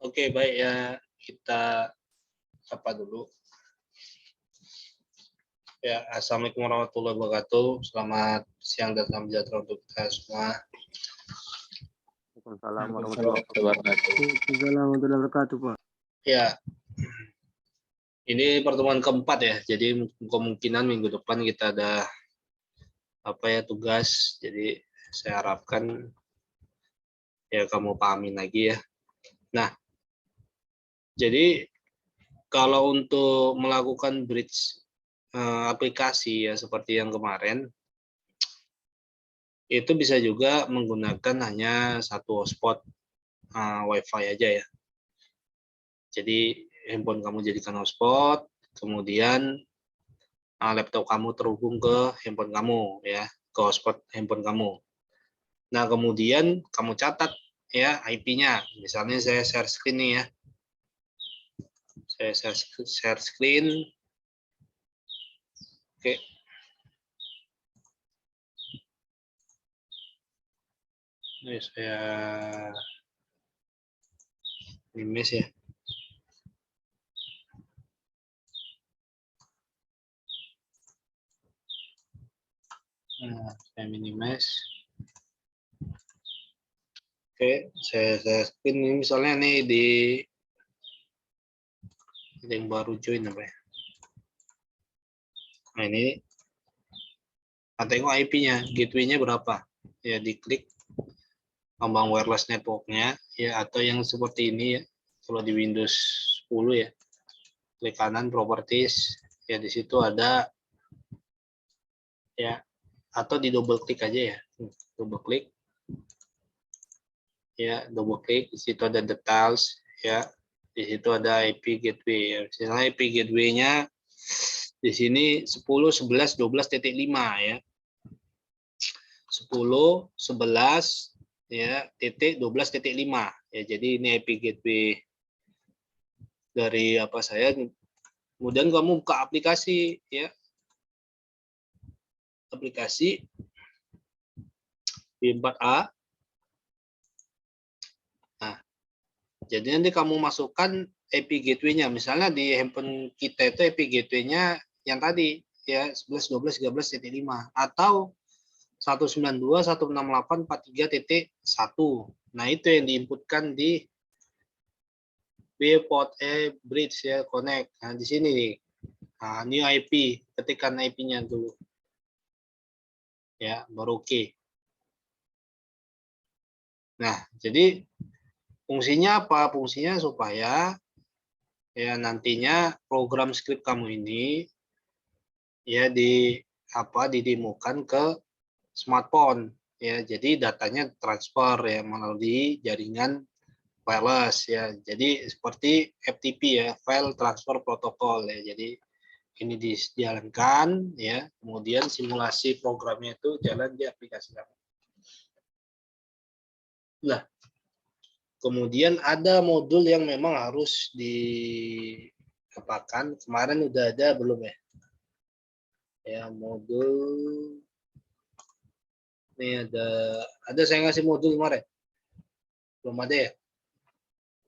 Oke, baik ya, kita sapa dulu. Ya, Assalamualaikum warahmatullahi wabarakatuh. Selamat siang dan salam sejahtera untuk kita semua. Waalaikumsalam warahmatullahi wabarakatuh, Pak. Ya, ini pertemuan keempat ya. Jadi kemungkinan minggu depan kita ada tugas. Jadi saya harapkan ya kamu pahamin lagi ya. Nah, jadi kalau untuk melakukan bridge aplikasi ya seperti yang kemarin, itu bisa juga menggunakan hanya satu hotspot WiFi aja ya. Jadi handphone kamu jadikan hotspot, kemudian laptop kamu terhubung ke handphone kamu ya, ke hotspot handphone kamu. Nah, kemudian kamu catat ya IP-nya. Misalnya saya share screen nih ya. Saya share screen. Oke. Ini saya image ya. Nah, saya minimize. Oke, saya screen ini misalnya nih di yang baru join apa ya? Nah, ini tengok IP-nya, gateway-nya berapa? Ya, diklik lambang wireless network-nya ya, atau yang seperti ini ya. Kalau di Windows 10 ya. Klik kanan properties, ya di situ ada ya, atau di double klik aja ya. Double klik. Ya, double klik, di situ ada details ya. Di situ ada IP gateway ya. Misalnya IP gateway-nya di sini 10.11.12.5 ya. 10, 11 ya, titik 12.5 ya. Jadi ini IP gateway dari saya. Kemudian kamu buka aplikasi ya. Aplikasi B4A. Nah, jadi nanti kamu masukkan IP gateway-nya. Misalnya di handphone kita itu IP gateway-nya yang tadi ya 11.12.13.5 atau 192.168.43.1. Nah, itu yang diinputkan di B4A bridge ya, connect. Nah, di sini nih. Nah, new IP, ketikkan IP-nya dulu. Ya, baru oke. Nah, jadi fungsinya apa? Fungsinya supaya ya nantinya program script kamu ini ya didemokan ke smartphone ya. Jadi datanya transfer ya melalui jaringan wireless ya. Jadi seperti FTP ya, file transfer protocol ya. Jadi ini dijalankan ya, kemudian simulasi programnya itu jalan di aplikasi kamu. Nah, kemudian ada modul yang memang harus diapakan. Kemarin udah ada belum ya? Ya, modul ini ada saya ngasih modul kemarin. Belum ada ya?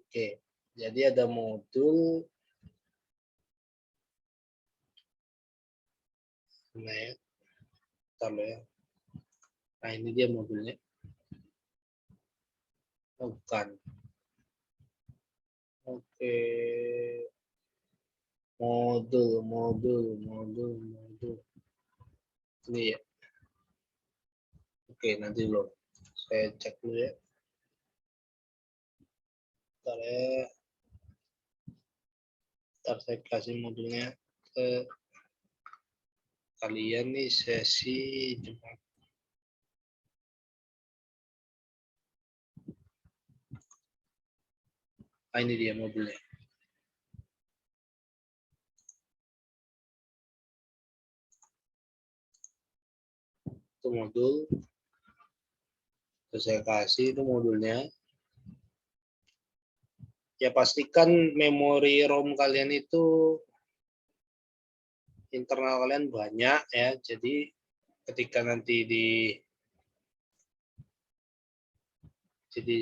Oke. Jadi ada modul nah ya. Ya. Nah, ini dia modulnya. Oh, bukan. Oke. Modul. Ini ya. Oke, nanti dulu. Saya cek dulu ya. Bentar ya. Ntar saya kasih modulnya ke kalian nih sesi Jumat. Nah, ini dia modulnya. Itu modul. Terus saya kasih itu modulnya. Ya pastikan memori ROM kalian itu internal kalian banyak ya. Jadi ketika nanti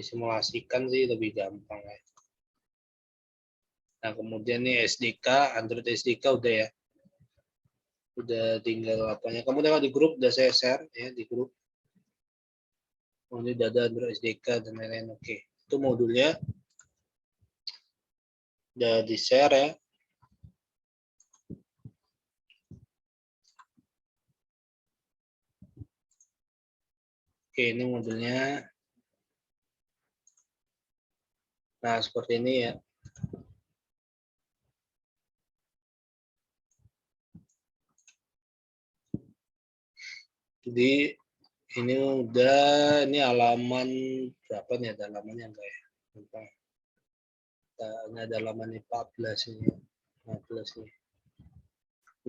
simulasikan sih lebih gampang ya. Nah, kemudian nih SDK, Android SDK udah ya. Udah tinggal apanya. Kamu tengok di grup udah saya share ya di grup. Kemudian udah ada Android SDK dan lain-lain. Oke, itu modulnya udah di share ya. Oke, ini modulnya. Nah, seperti ini ya. Jadi ini udah, ini halaman berapa nih, ada halamannya enggak ya? Lupa. Ini ada halaman 14 ini. 14 ini.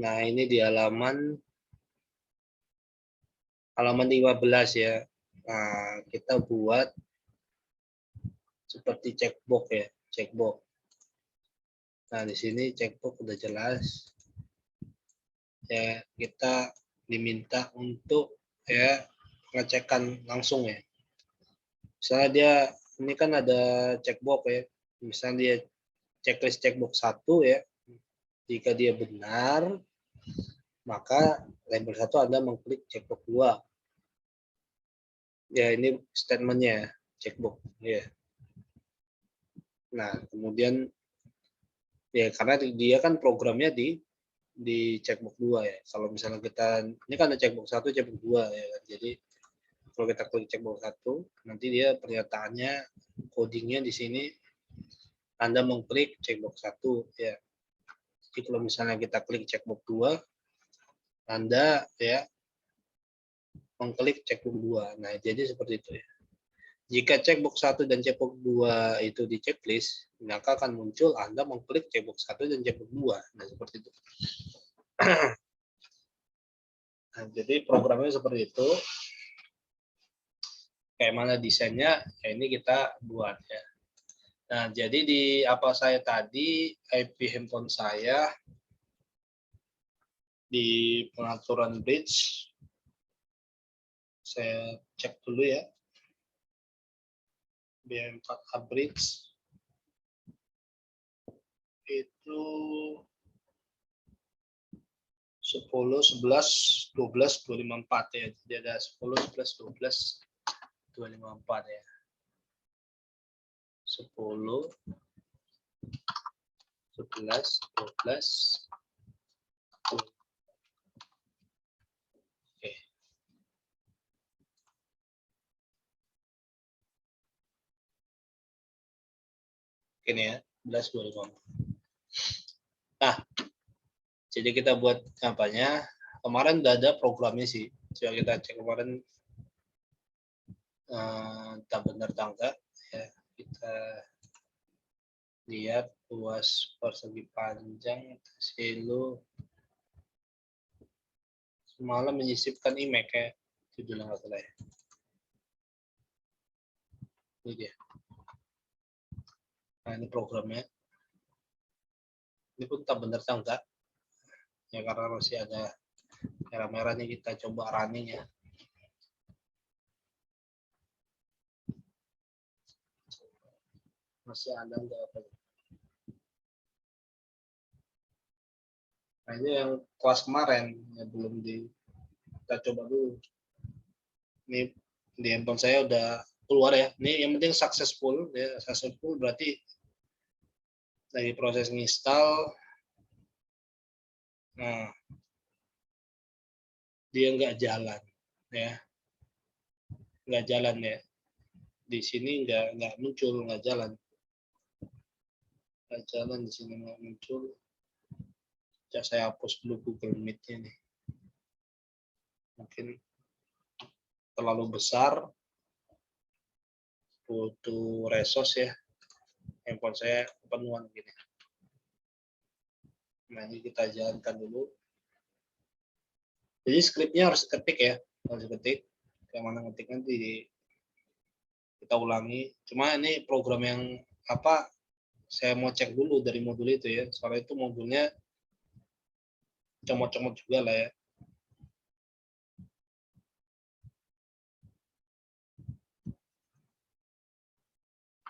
Nah, ini di halaman 15 ya. Nah, kita buat seperti checkbox ya, checkbox. Nah, di sini checkbox udah jelas. Ya, kita diminta untuk ya ngecekkan langsung ya. Misalnya dia ini kan ada checkbox ya. Misalnya dia checklist checkbox 1 ya. Jika dia benar, maka label 1 Anda mengklik checkbox 2. Ya, ini statementnya checkbox ya. Nah, kemudian ya karena dia kan programnya di checkbox 2 ya. Kalau misalnya kita ini kan ada checkbox 1, checkbox 2 ya kan. Jadi kalau kita klik checkbox 1, nanti dia pernyataannya codingnya di sini Anda mengklik checkbox 1 ya. Jadi kalau misalnya kita klik checkbox 2, Anda ya mengklik checkbox 2. Nah, jadi seperti itu ya. Jika checkbox 1 dan checkbox 2 itu di checklist, maka akan muncul Anda mengklik checkbox 1 dan checkbox 2. Nah, seperti itu. Nah, jadi programnya seperti itu. Kayak mana desainnya, ya ini kita buat ya. Nah, jadi di apa saya tadi, IP handphone saya di pengaturan bridge, saya cek dulu ya. BM4A bridge itu 10, 11, 12, 254 ya. Jadi ada 10, 11, 12, 254 ya. 10, 11, 12. Oke. Ini ya, 11, 254. Nah, jadi kita buat apanya? Kemarin udah ada programnya sih. Coba kita cek kemarin tak benar tangga ya. Kita lihat luas persegi panjang silo semalam menyisipkan image kayak judulnya nggak salah ya. Ini dia. Nah, ini programnya. Ini pun tak benar tangga ya, karena masih ada merah-merah nih, kita coba running ya. Masih ada enggak apa? Nah, ini yang kelas kemarin ya, belum kita coba dulu. Ini di handphone saya udah keluar ya. Ini yang penting successful ya. Successful berarti lagi proses install. Nah, dia nggak jalan ya, nggak jalan ya. Di sini nggak muncul, nggak jalan di sini, nggak muncul. Ya, saya hapus dulu Google Meet-nya nih. Mungkin terlalu besar, butuh resource ya. Handphone saya kepenuhan gini. Nah, ini kita jalankan dulu. Jadi skripnya harus ketik ya, harus ketik. Kayak mana ngetik nanti kita ulangi. Cuma ini program yang apa? Saya mau cek dulu dari modul itu ya. Soalnya itu modulnya comot-comot juga lah ya.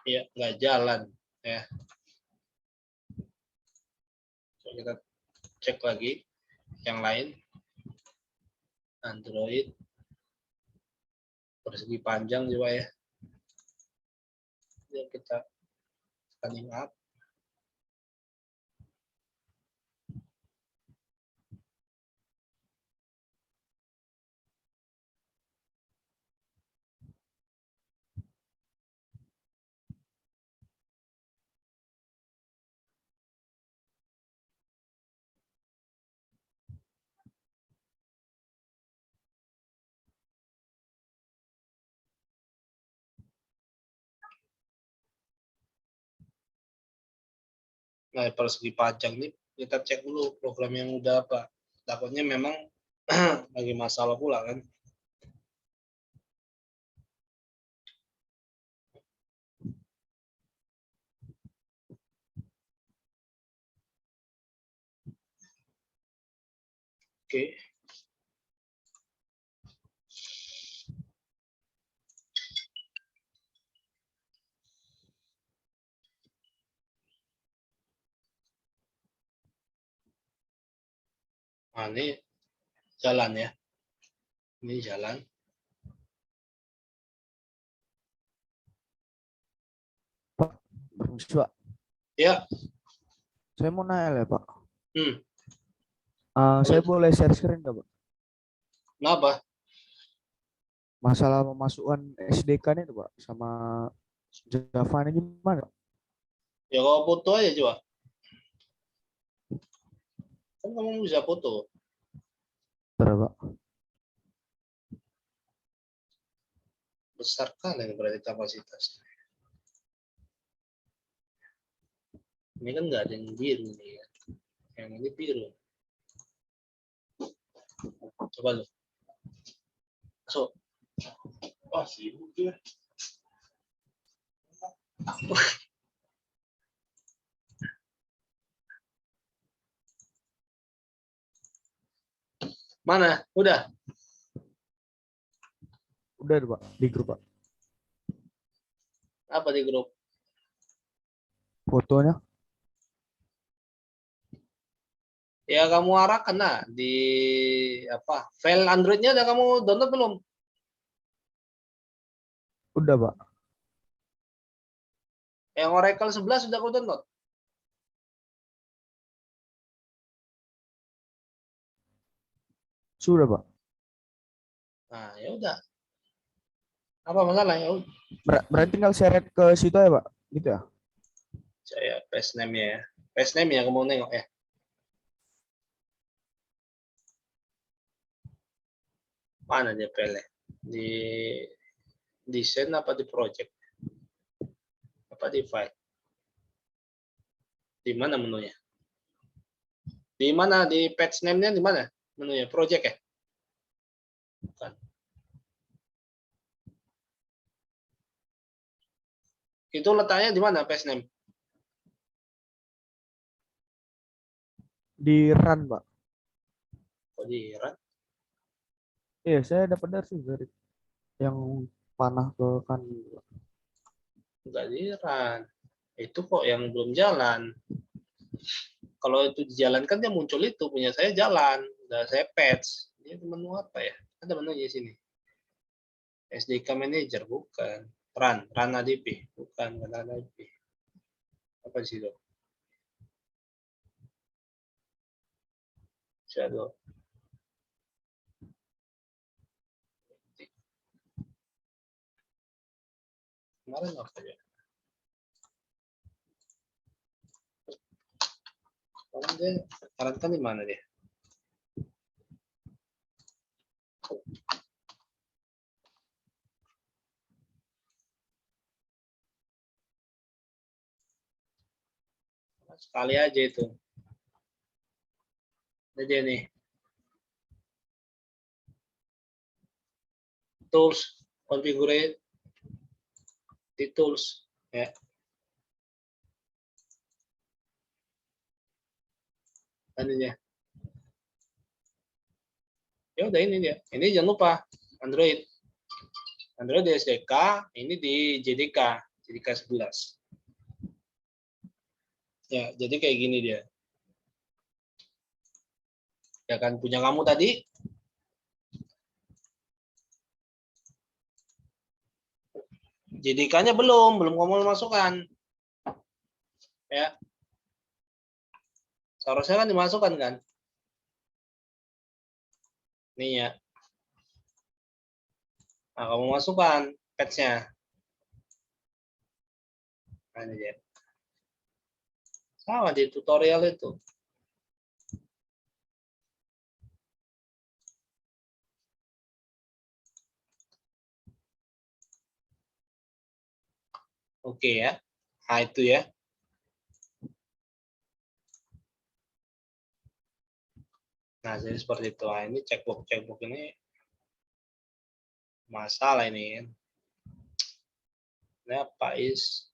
Iya, nggak jalan ya. Kita cek lagi yang lain. Android persegi panjang juga ya. Jadi kita scanning up. Nah, persegi panjang nih kita cek dulu program yang udah apa. Takutnya memang lagi masalah pula kan. Oke. Nah, ini jalan ya. Ini jalan. Pak, permisi Pak. Ya. Saya mau nanya ya Pak. Hmm. Saya boleh share screen nggak Pak? Kenapa? Masalah memasukkan SDK ini Pak sama Java ini gimana? Ya kalau foto aja coba. Kan kamu bisa foto. Bentar, Pak. Besar kali berarti kapasitasnya. Ini kan nggak ada yang biru nih ya. Yang ini biru. Coba lu. Masuk. Wah, sibuk dia. Mana? Udah? Udah Pak, di grup Pak. Apa di grup? Fotonya? Ya kamu arahkan lah di apa? File Android-nya udah kamu download belum? Udah Pak. Yang Oracle 11 sudah aku download. Sudah Pak. Nah, ya udah. Apa masalah ya? Berarti tinggal share ke situ ya Pak, gitu ya? Saya paste name-nya ya. Paste name ya kamu nengok ya. Mana dia file? Di desain apa di project? Apa di file? Di mana menunya? Di mana di patch name-nya di mana? Menunya project ya? Bukan. Itu letaknya di mana patch name? Di run Pak. Oh, di run. Iya, saya dapat dari yang panah ke kan. Enggak di run. Itu kok yang belum jalan. Kalau itu dijalankan dia muncul itu punya saya jalan. Udah saya patch. Ini menu apa ya? Ada menunya di sini. SDK Manager bukan. Run ADP bukan run ADP. Apa sih itu? Shadow. Kemarin apa ya? Kemarin dia sarankan di mana dia? Sekali aja itu. Jadi nih. Tools, configure di tools ya. Tadinya. Ya udah ini dia. Ini jangan lupa Android. Android di SDK, ini di JDK, JDK 11. Ya, jadi kayak gini dia. Ya kan, punya kamu tadi. JDK-nya belum kamu masukkan. Ya. Seharusnya kan dimasukkan kan? Nih ya. Nah, kamu masukkan patch-nya. Nah, ini dia. Sama di tutorial itu. Oke ya. Nah, itu ya. Nah, jadi seperti itu. Nah, ini checkbox ini masalah ini kan. Ini apa is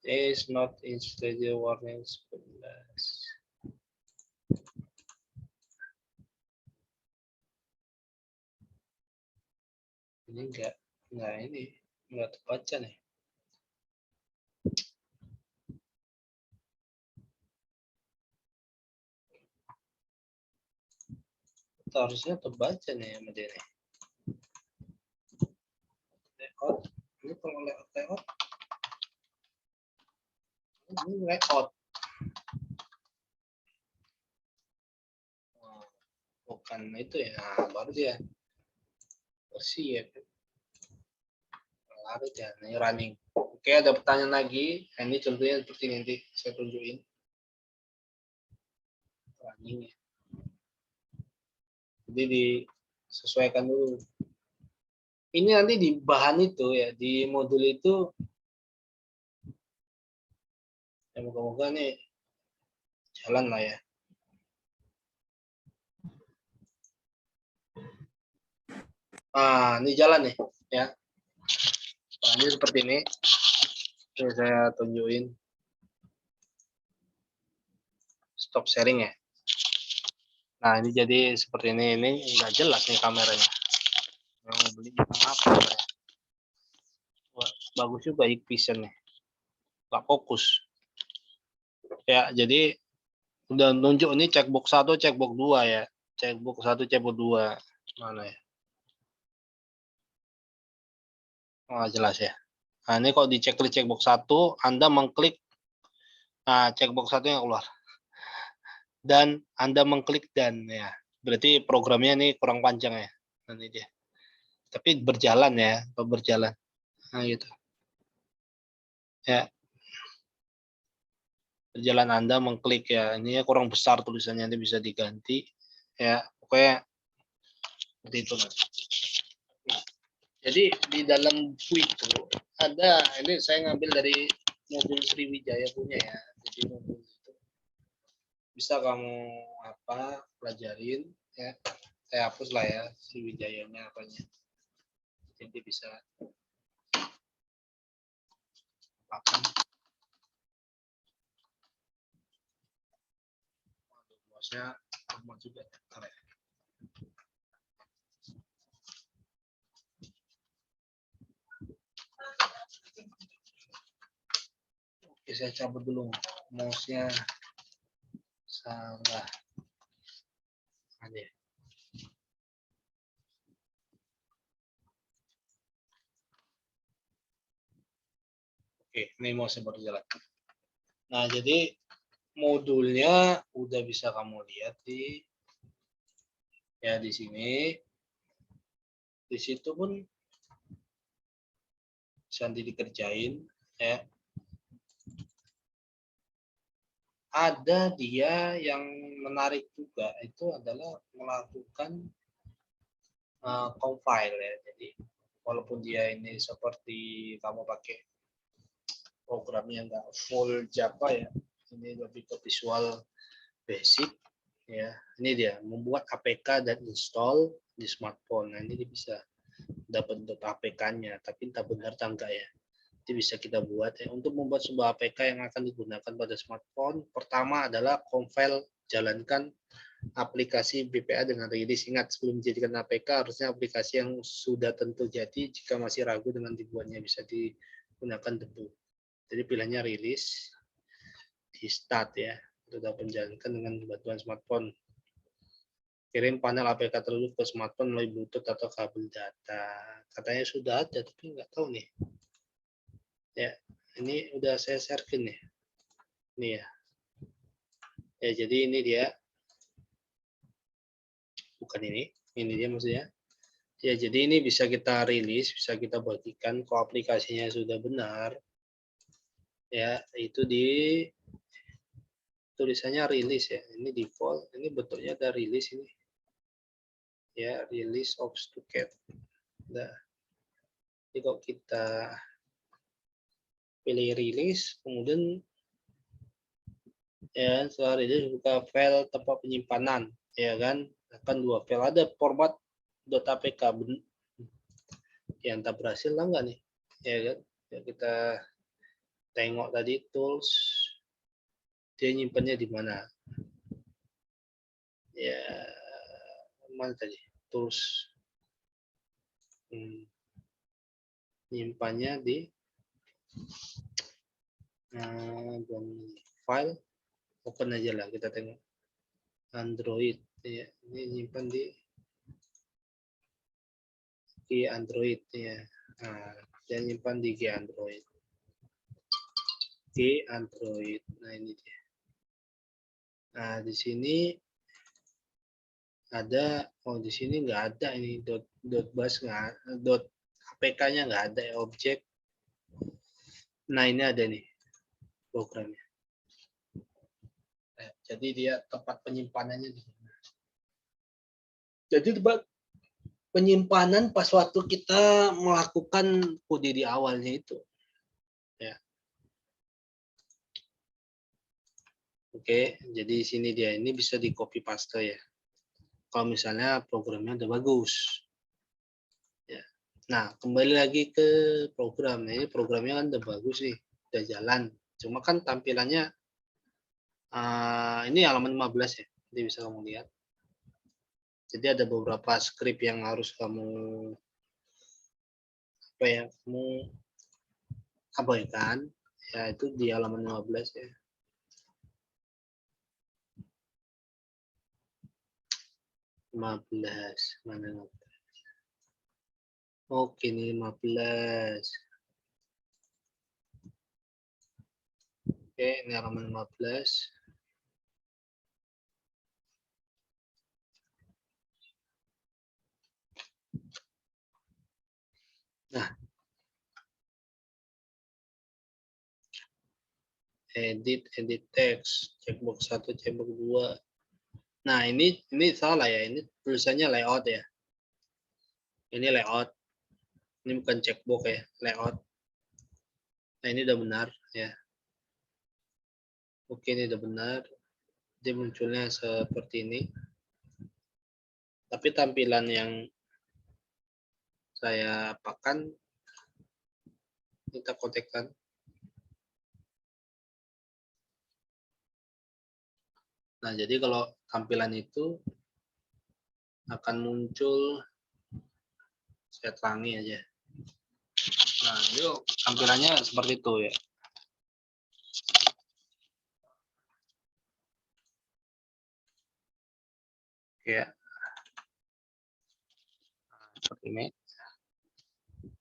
not in stage warning 11. Ini enggak terbaca nih. Itu harusnya terbaca nih sama dia nih. Layout. Ini kalau layout. Ini layout. Bukan itu ya. Nah, baru dia versi ya. Larut ya. Ini running. Oke, ada pertanyaan lagi. Nah, ini contohnya seperti ini, nanti saya tunjukin. Running ya. Jadi disesuaikan dulu. Ini nanti di bahan itu ya, di modul itu ya, moga-moga nih jalan lah ya. Nah, ini jalan nih ya. Nah, ini seperti ini. Ini saya tunjukin. Stop sharing ya. Nah, ini jadi seperti ini. Ini nggak jelas nih kameranya. Yang beli apa ya? Wah, bagus juga Hikvision nih. Nggak fokus. Ya, jadi udah nunjuk ini checkbox 1, checkbox 2 ya. Checkbox 1, checkbox 2. Mana ya? Oh, jelas ya. Nah, ini kalau di checklist checkbox 1, Anda mengklik checkbox 1 yang keluar. Dan Anda mengklik dan ya. Berarti programnya ini kurang panjang ya. Nanti dia. Tapi berjalan ya, berjalan. Nah, gitu. Ya. Berjalan Anda mengklik ya. Ini kurang besar tulisannya, nanti bisa diganti. Ya, pokoknya seperti itu. Nah, jadi di dalam buku itu ada, ini saya ngambil dari modul Sriwijaya punya ya. Jadi modul itu bisa kamu pelajarin ya. Saya hapus lah ya Sriwijayanya apanya. Jadi bisa akan bosnya mau juga ya. Oke, saya cabut dulu mouse-nya, salah ada. Oke, ini mouse baru jalan. Nah, jadi modulnya udah bisa kamu lihat di sini. Di situ pun bisa nanti dikerjain ya. Ada dia yang menarik juga, itu adalah melakukan compile ya. Jadi walaupun dia ini seperti kamu pakai programnya nggak full Java ya, ini lebih ke visual basic ya. Ini dia membuat APK dan install di smartphone. Nah, ini bisa dapat bentuk APK-nya, tapi entah benar atau enggak ya. Itu bisa kita buat ya. Untuk membuat sebuah APK yang akan digunakan pada smartphone, pertama adalah compile, jalankan aplikasi BPA dengan rilis. Ingat, sebelum dijadikan APK harusnya aplikasi yang sudah tentu jadi. Jika masih ragu dengan dibuatnya bisa digunakan debug. Jadi pilihannya rilis, di start ya, untuk dapat menjalankan dengan bantuan smartphone. Kirim panel APK tersebut ke smartphone melalui Bluetooth atau kabel data. Katanya sudah ada, tapi nggak tahu nih. Ya, ini udah saya sharekan nih. Ini ya. Ya, jadi ini dia. Bukan ini dia maksudnya. Ya, jadi ini bisa kita rilis, bisa kita bagikan. Kalau aplikasinya sudah benar, ya itu di tulisannya rilis ya. Ini default, ini bentuknya ada rilis ini. Ya, release of Stuket. Nah, jadi kalau kita pilih rilis, kemudian ya setelah rilis buka file tempat penyimpanan, ya kan, akan 2 file, ada format .apk, ya entah berhasil lah nggak nih, ya kan, ya, kita tengok tadi tools, dia nyimpannya di mana, ya mana tadi tools, nyimpannya di file, open aja lah, kita tengok Android, ya ini nyimpan di Android ya. Nah, dia nyimpan di Android. Android. Nah, ini dia. Nah, di sini ada, oh di sini nggak ada ini .bus nggak, .apk-nya nggak ada ya, objek. Nah, ini ada nih programnya. Nah, jadi dia tempat penyimpanannya di sini. Jadi tempat penyimpanan pas waktu kita melakukan kode di awalnya itu. Ya. Oke, jadi di sini dia, ini bisa di copy paste ya. Kalau misalnya programnya udah bagus. Ya. Nah, kembali lagi ke program. Nah, ini programnya kan udah bagus nih, udah jalan. Cuma kan tampilannya ini halaman 15 ya. Jadi bisa kamu lihat. Jadi ada beberapa script yang harus kamu kamu abaikan. Ya, itu di halaman 15 ya. Mana 15. Oke, ini 15. Oke, ini halaman 15. Nah, edit text, checkbox 1, checkbox 2. Nah, ini salah ya. Ini tulisannya layout ya. Ini layout. Ini bukan checkbox ya, layout. Nah, ini udah benar ya. Oke, ini udah benar. Dia munculnya seperti ini. Tapi tampilan yang saya apakan, kita kontekkan. Nah, jadi kalau tampilan itu akan muncul, saya terangi aja. Nah, yuk tampilannya seperti itu ya. Oke ya. Nah, seperti ini.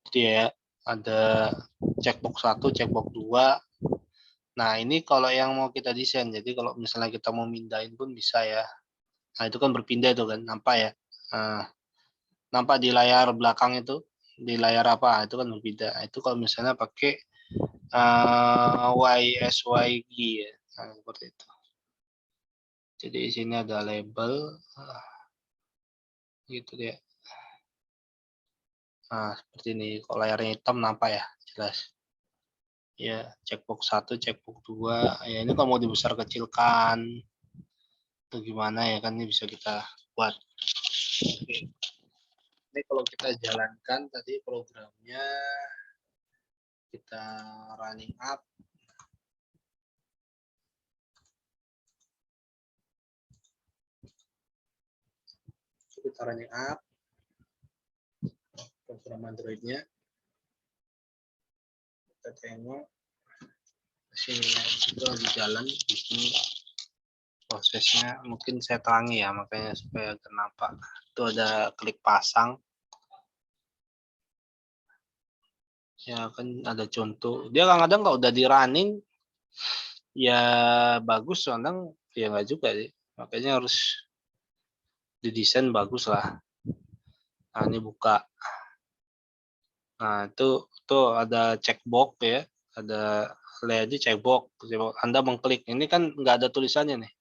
Jadi ya, ada checkbox 1, checkbox 2. Nah, ini kalau yang mau kita desain. Jadi kalau misalnya kita mau mindahin pun bisa ya. Nah, itu kan berpindah itu kan, nampak ya. Nah, nampak di layar belakang itu, di layar apa, itu kan berbeda. Itu kalau misalnya pakai YSYG ya. Nah, seperti itu. Jadi di sini ada label, gitu ya. Nah, seperti ini. Kalau layarnya hitam nampak ya, jelas. Ya, checkbox 1, checkbox 2. Ya, ini kalau mau dibesar kecilkan, atau gimana ya kan, ini bisa kita buat. Oke. Ini kalau kita jalankan tadi programnya, kita running up. Kita running up program Android-nya. Kita tengok sini itu lagi jalan di sini. prosesnya mungkin saya terangi ya, makanya supaya kenapa itu ada klik pasang ya, kan ada contoh dia kadang-kadang kalau udah di running ya bagus, kadang ya nggak juga sih, makanya harus didesain bagus lah. Nah ini buka, nah itu ada checkbox ya, ada lihat di checkbox Anda mengklik, ini kan nggak ada tulisannya nih,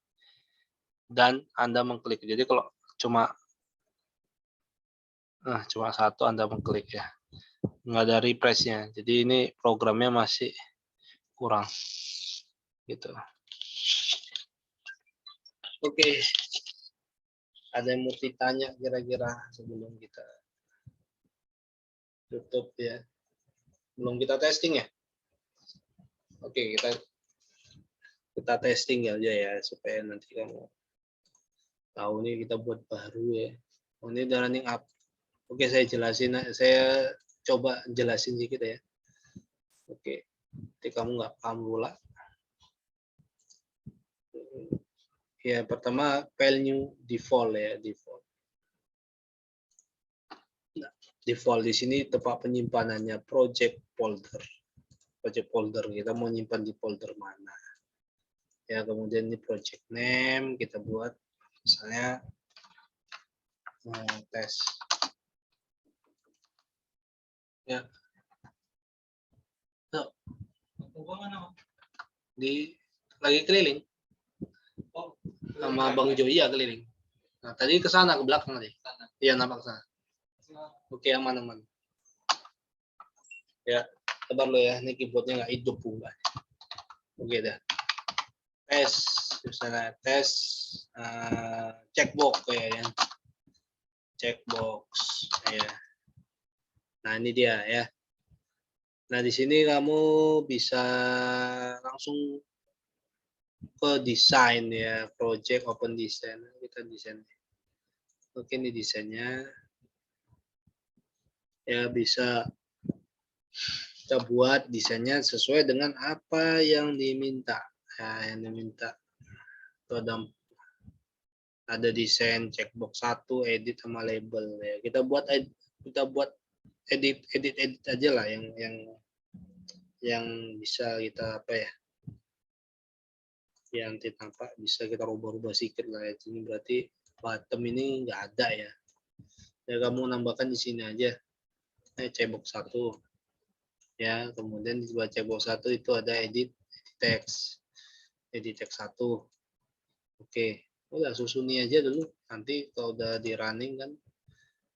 dan Anda mengklik, jadi kalau cuma satu Anda mengklik ya, nggak ada refreshnya, jadi ini programnya masih kurang gitu. Oke, ada yang mau ditanya kira-kira sebelum kita tutup ya, belum kita testing ya? Oke, kita testing aja ya supaya nanti kamu tahu nih kita buat baru ya. Oh, ini udah running up. Oke, saya coba jelasin sedikit ya. Oke, nanti kamu nggak paham pula. Ya, pertama file new default ya, default. Nah, default di sini tempat penyimpanannya project folder. Project folder, kita mau nyimpan di folder mana. Ya, kemudian di project name kita buat misalnya tes. Ya. So, lagi keliling. Sama Bang Joy ya keliling. Nah, tadi ke sana, ke belakang tadi. Iya, nampak sana. Oke, aman-aman. Ya, sabar lo ya, ini keyboardnya nggak hidup pula. Oke dah. Tes, misalnya tes checkbox ya. Checkbox ya. Nah, ini dia ya. Nah, di sini kamu bisa langsung ke desain ya, project open design. Kita desain. Oke, ini desainnya. Ya, bisa kita buat desainnya sesuai dengan apa yang diminta. Nah, yang diminta itu ada desain checkbox 1, edit sama label ya. Kita buat edit aja lah yang bisa kita apa ya? Yang nanti tampak bisa kita rubah-rubah sedikit lah ya. Ini berarti bottom ini nggak ada ya. Ya kamu nambahkan di sini aja. Checkbox 1. Ya, kemudian di bawah checkbox 1 itu ada edit text. Edit text 1. Oke, udah susuni aja dulu. Nanti kalau udah di running kan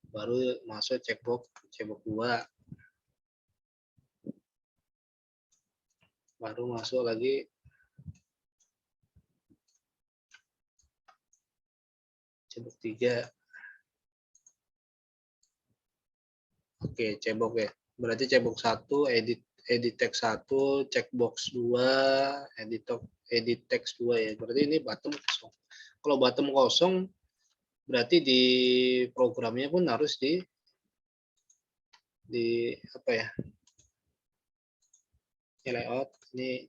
baru masuk checkbox 2. Baru masuk lagi checkbox 3. Oke, checkbox ya. Berarti checkbox 1 edit text 1, checkbox 2, edit text 2 ya. Berarti ini bottom kosong. Kalau bottom kosong berarti di programnya pun harus di apa ya? Ini layout, ini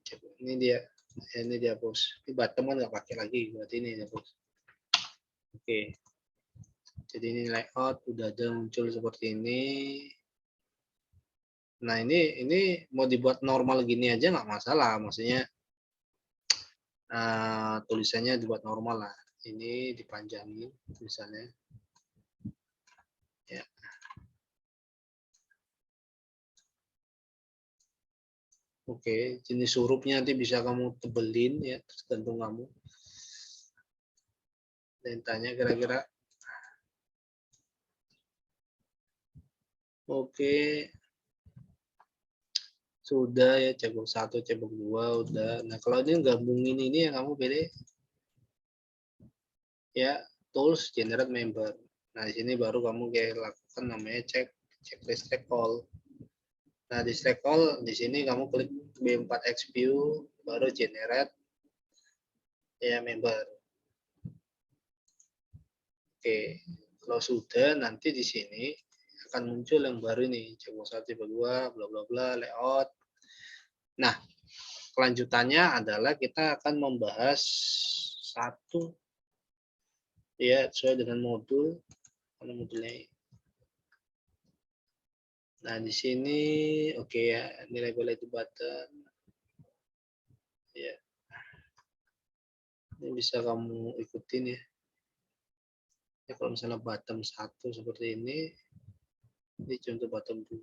dia bos. Ini bottom kan nggak pakai lagi, berarti ini ya bos. Oke. Jadi ini layout udah ada muncul seperti ini. Nah, ini mau dibuat normal gini aja nggak masalah, maksudnya tulisannya dibuat normal lah. Ini dipanjangin misalnya. Ya. Oke, jenis hurufnya nanti bisa kamu tebelin ya, tergantung kamu. Dan tanya kira-kira. Oke. Sudah ya, checkbox 1, checkbox 2 udah. Nah, kalau ini gabungin ini yang kamu pilih ya, tools generate member. Nah, di sini baru kamu kayak lakukan namanya checklist stack all. Nah, di stack all di sini kamu klik B4X view baru generate ya member. Oke, kalau sudah nanti di sini akan muncul yang baru ini, checkbox 1, checkbox 2, bla bla bla, layout. Nah, kelanjutannya adalah kita akan membahas 1 ya, sesuai dengan modul. Mana modulnya? Nah, di sini oke ya, nilai validity button. Ya. Ini bisa kamu ikutin ya. Ya, kalau misalnya bottom 1 seperti ini contoh bottom 2.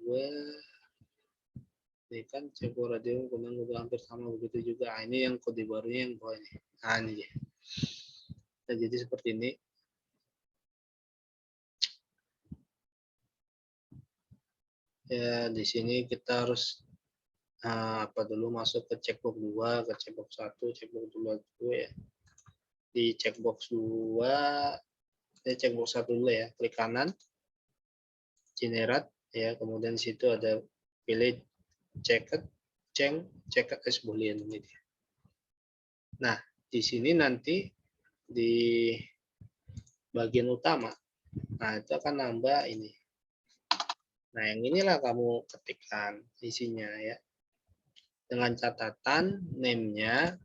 Ini kan ceko radio kemudian hampir sama begitu juga. Nah, ini yang kode barunya yang bawah ini. Nah, ini dia. Nah, jadi seperti ini. Ya, di sini kita harus apa dulu masuk ke checkbox 2, ke checkbox 1, checkbox 2 ya. Di checkbox 2, checkbox 1 dulu ya, klik kanan, generate ya, kemudian di situ ada pilih checked as boolean ini dia. Nah, di sini nanti di bagian utama, nah itu akan nambah ini. Nah, yang inilah kamu ketikkan isinya ya. Dengan catatan name-nya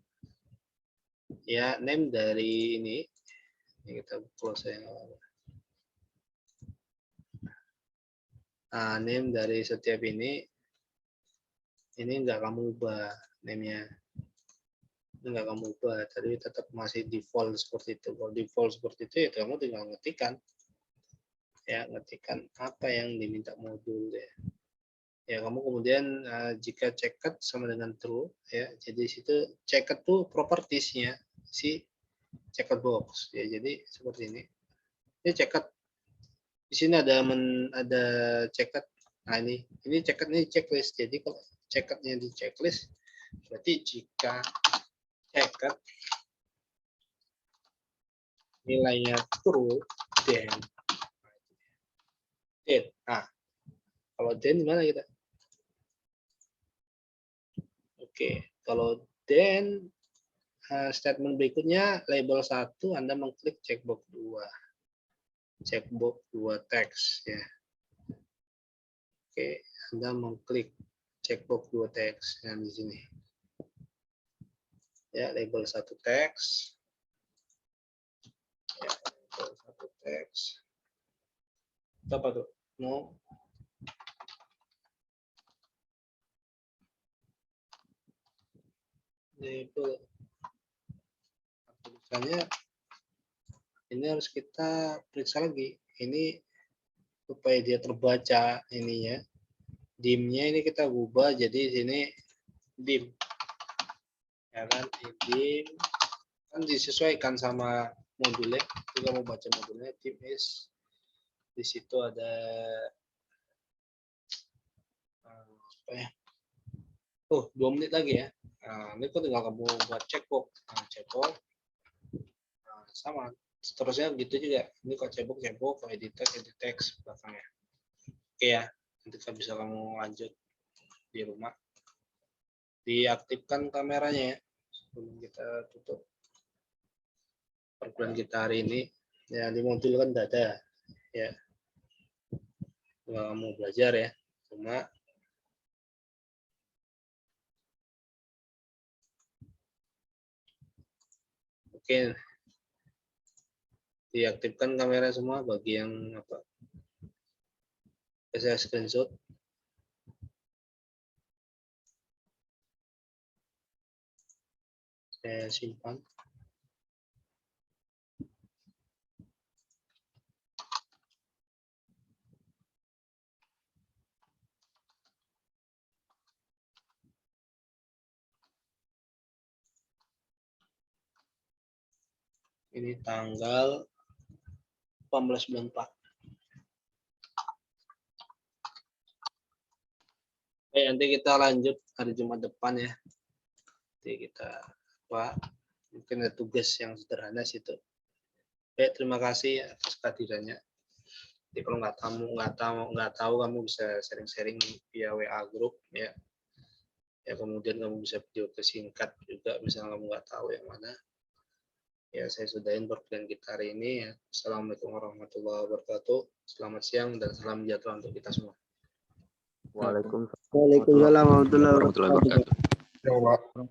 ya, name dari ini kita close ya. Nah, name dari setiap ini enggak kamu ubah name-nya. Enggak kamu ubah, tadi tetap masih default seperti itu. Kalau default seperti itu ya kamu tinggal ngetikkan. Ya, ngetikkan apa yang diminta modul ya. Ya, kamu kemudian jika checked sama dengan true ya, jadi situ checked tuh propertiesnya si checked box ya, jadi seperti ini. Ini checked. Di sini ada checked. Nah, ini checked, ini checklist. Jadi kalau checkednya di checklist berarti jika checked nilainya true, then nah, kalau then gimana kita? Oke, kalau then statement berikutnya label 1 Anda mengklik checkbox 2. Checkbox 2 teks ya. Oke, Anda mengklik checkbox 2 teks yang di sini. Ya, label 1 teks. Ya, label 1 teks. Apa tuh? No. Label. Tulisannya ini harus kita periksa lagi. Ini supaya dia terbaca ininya. Dim-nya ini kita ubah jadi sini dim. Ya kan, dim kan disesuaikan sama modulnya. Kita mau baca modulnya dim is. Di situ ada apa ya? 2 menit lagi ya. Nah, ini kok tinggal kamu buat checkbox. Nah, checkbox. Nah, sama. Seterusnya gitu juga. Ini kok checkbox, edit text belakangnya. Oke ya. Nanti bisa kamu lanjut di rumah. Diaktifkan kameranya ya. Sebelum kita tutup perkuliahan kita hari ini. Ya, di modul kan tidak ada. Ya. Kalau kamu belajar ya. Cuma oke, diaktifkan kamera semua bagi yang apa? Saya screenshot. Saya simpan. Ini tanggal 18 bulan 4. Oke, nanti kita lanjut hari Jumat depan ya. Nanti kita mungkin ada tugas yang sederhana situ. Oke, terima kasih atas kehadirannya. Jadi kalau nggak tahu kamu bisa sharing-sharing via WA group ya. Ya, kemudian kamu bisa video singkat juga misalnya kamu nggak tahu yang mana. Ya, saya sudahin perkuliahan kita hari ini ya. Assalamualaikum warahmatullahi wabarakatuh. Selamat siang dan salam sejahtera untuk kita semua. Waalaikumsalam Waalaikumsalam warahmatullahi wabarakatuh. warahmatullahi wabarakatuh.